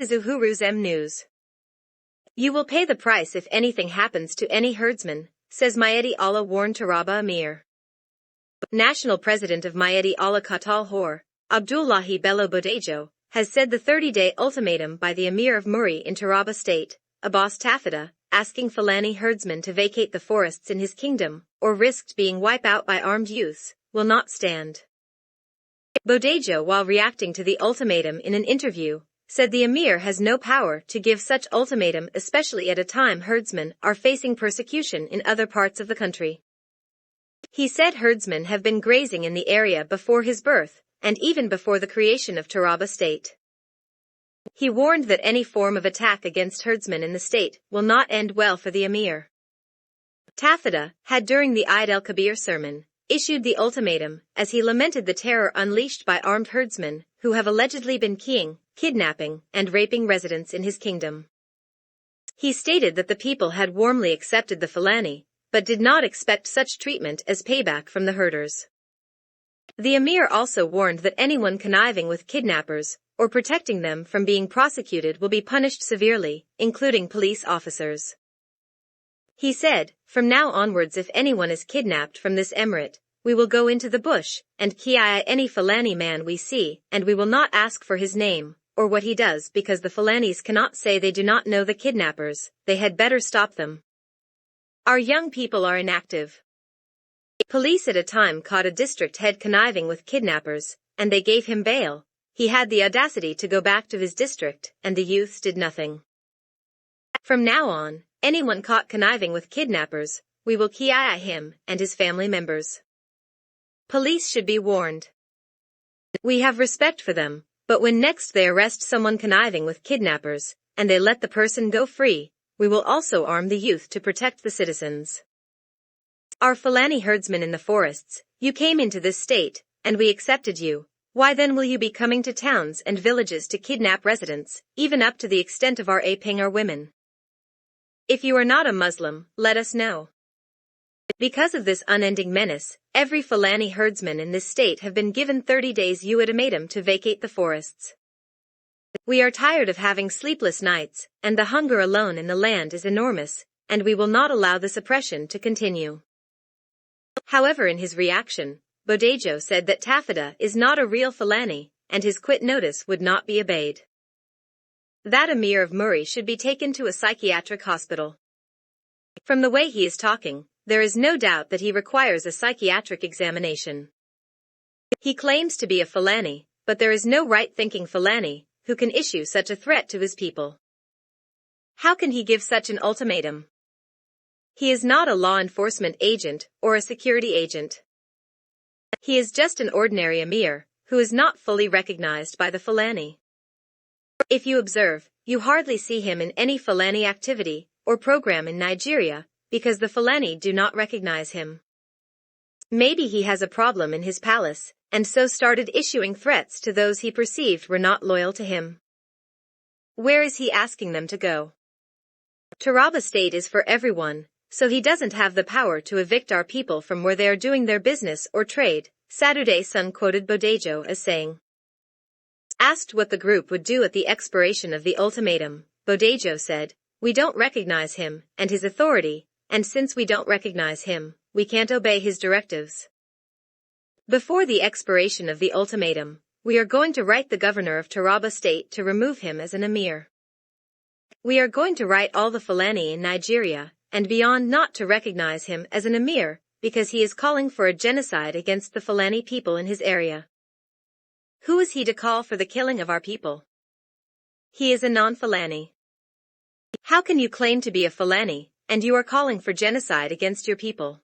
Zuhuru's M News. You will pay the price if anything happens to any herdsman, says Miyetti Allah warned Taraba Emir. National President of Miyetti Allah Katal Hor, Abdullahi Bello Bodejo, has said the 30-day ultimatum by the Emir of Muri in Taraba State, Abbas Tafida, asking Fulani herdsmen to vacate the forests in his kingdom, or risked being wiped out by armed youths, will not stand. Bodejo, while reacting to the ultimatum in an interview, said the Emir has no power to give such ultimatum, especially at a time herdsmen are facing persecution in other parts of the country. He said herdsmen have been grazing in the area before his birth, and even before the creation of Taraba State. He warned that any form of attack against herdsmen in the state will not end well for the Emir. Tafida had, during the Eid el-Kabir sermon, issued the ultimatum, as he lamented the terror unleashed by armed herdsmen, who have allegedly been kidnapping, and raping residents in his kingdom. He stated that the people had warmly accepted the Fulani, but did not expect such treatment as payback from the herders. The Emir also warned that anyone conniving with kidnappers, or protecting them from being prosecuted, will be punished severely, including police officers. He said, "From now onwards, if anyone is kidnapped from this emirate, we will go into the bush, and kill any Fulani man we see, and we will not ask for his name, or what he does, because the Fulanis cannot say they do not know the kidnappers, they had better stop them. Our young people are inactive." Police at a time caught a district head conniving with kidnappers, and they gave him bail. He had the audacity to go back to his district, and the youths did nothing. From now on, anyone caught conniving with kidnappers, we will kill him and his family members. Police should be warned. We have respect for them, but when next they arrest someone conniving with kidnappers, and they let the person go free, we will also arm the youth to protect the citizens. Our Fulani herdsmen in the forests, you came into this state, and we accepted you. Why then will you be coming to towns and villages to kidnap residents, even up to the extent of raping our women? If you are not a Muslim, let us know. Because of this unending menace, every Fulani herdsman in this state have been given 30 days ultimatum to vacate the forests. We are tired of having sleepless nights, and the hunger alone in the land is enormous, and we will not allow this oppression to continue. However, in his reaction, Bodejo said that Tafida is not a real Fulani, and his quit notice would not be obeyed. That Emir of Muri should be taken to a psychiatric hospital. From the way he is talking, there is no doubt that he requires a psychiatric examination. He claims to be a Fulani, but there is no right-thinking Fulani who can issue such a threat to his people. How can he give such an ultimatum? He is not a law enforcement agent or a security agent. He is just an ordinary Emir, who is not fully recognized by the Fulani. If you observe, you hardly see him in any Fulani activity or program in Nigeria, because the Fulani do not recognize him. Maybe he has a problem in his palace, and so started issuing threats to those he perceived were not loyal to him. Where is he asking them to go? Taraba State is for everyone, so he doesn't have the power to evict our people from where they are doing their business or trade, Saturday Sun quoted Bodejo as saying. Asked what the group would do at the expiration of the ultimatum, Bodejo said, "We don't recognize him and his authority, and since we don't recognize him, we can't obey his directives. Before the expiration of the ultimatum, we are going to write the governor of Taraba State to remove him as an emir. We are going to write all the Fulani in Nigeria and beyond not to recognize him as an emir, because he is calling for a genocide against the Fulani people in his area. Who is he to call for the killing of our people? He is a non-Fulani. How can you claim to be a Fulani, and you are calling for genocide against your people?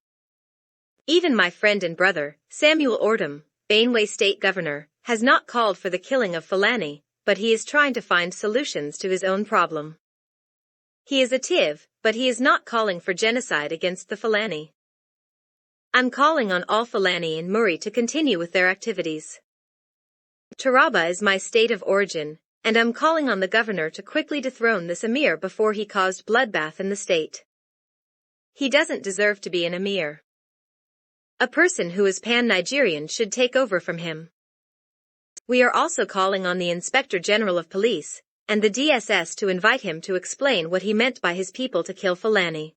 Even my friend and brother, Samuel Ordum, Benue State Governor, has not called for the killing of Fulani, but he is trying to find solutions to his own problem. He is a Tiv, but he is not calling for genocide against the Fulani. I'm calling on all Fulani in Muri to continue with their activities. Taraba is my state of origin, and I'm calling on the governor to quickly dethrone this emir before he caused bloodbath in the state. He doesn't deserve to be an emir. A person who is pan-Nigerian should take over from him. We are also calling on the Inspector General of Police and the DSS to invite him to explain what he meant by his people to kill Fulani.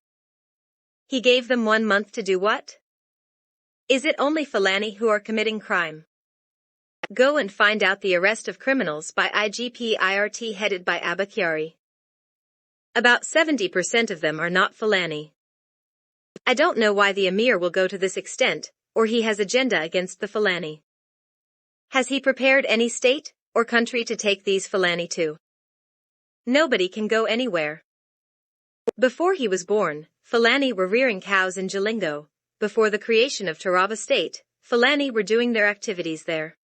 He gave them 1 month to do what? Is it only Fulani who are committing crime? Go and find out the arrest of criminals by IGP-IRT headed by Abba Kyari. About 70% of them are not Fulani. I don't know why the Emir will go to this extent, or he has agenda against the Fulani. Has he prepared any state or country to take these Fulani to? Nobody can go anywhere. Before he was born, Fulani were rearing cows in Jalingo. Before the creation of Taraba state, Fulani were doing their activities there.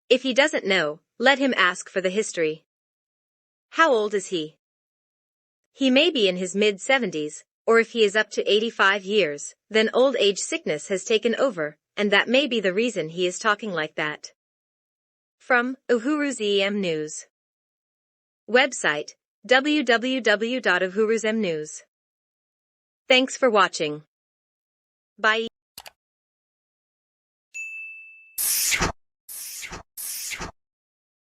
If he doesn't know, let him ask for the history. How old is he? He may be in his mid-70s, or if he is up to 85 years, then old age sickness has taken over, and that may be the reason he is talking like that. From Uhuru's EM News. Website www.uhuruzm news. Thanks for watching. Bye.